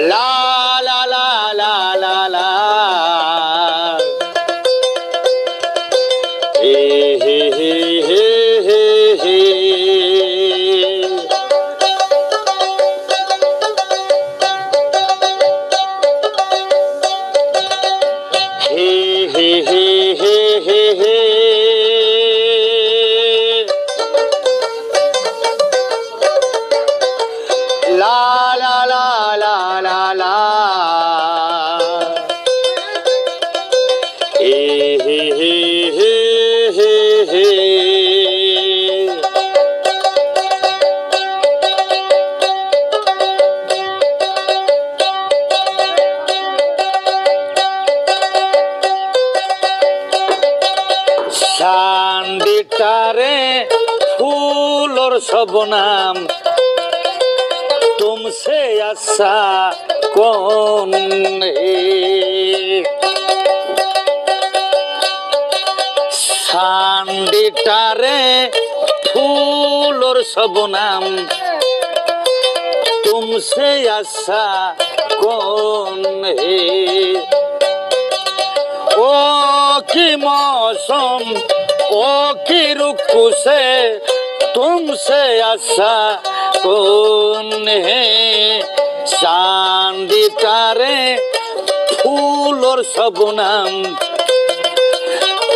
লা লা লা লা লা লা হে হে হে হে হে হে হে হে হে হে হে লা লা লা লা লা লা হে হে হে হে হে হে शांडिटारे फूल और सब नाम तुमसे अच्छा कौन है शांडिटारे फूल और सब नाम तुमसे अच्छा कौन है ओ की मौसम ओ की रुख से तुमसे अच्छा कौन है चांदी तारे फूल और सब नाम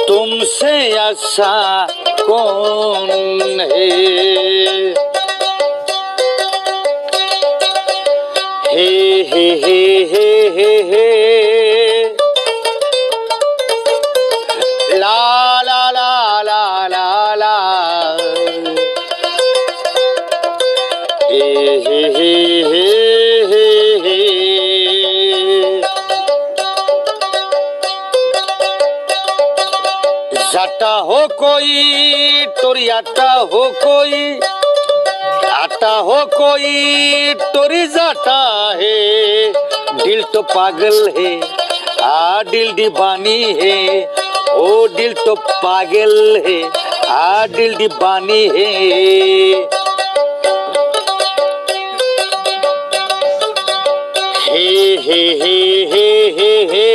तुमसे अच्छा कौन है हे हे हे हे हे हे ला ला ला ला ला ला हे हे हे हे हे हे जाटा हो कोई टोरी आटा हो कोई आटा हो कोई टोरी जाटा है दिल तो पागल है आ दिल दीवानी है ओ दिल तो पागल है आ दिल दीवानी है हे हे हे हे हे हे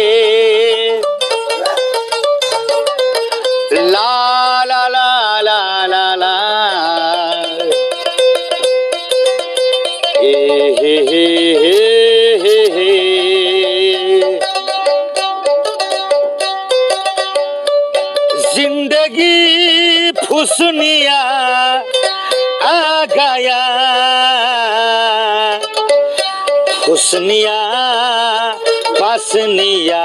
ला ला ला ला ला ला हे हे हे हे हे हे जिंदगी फुसनिया आ गया फुसनिया फसनिया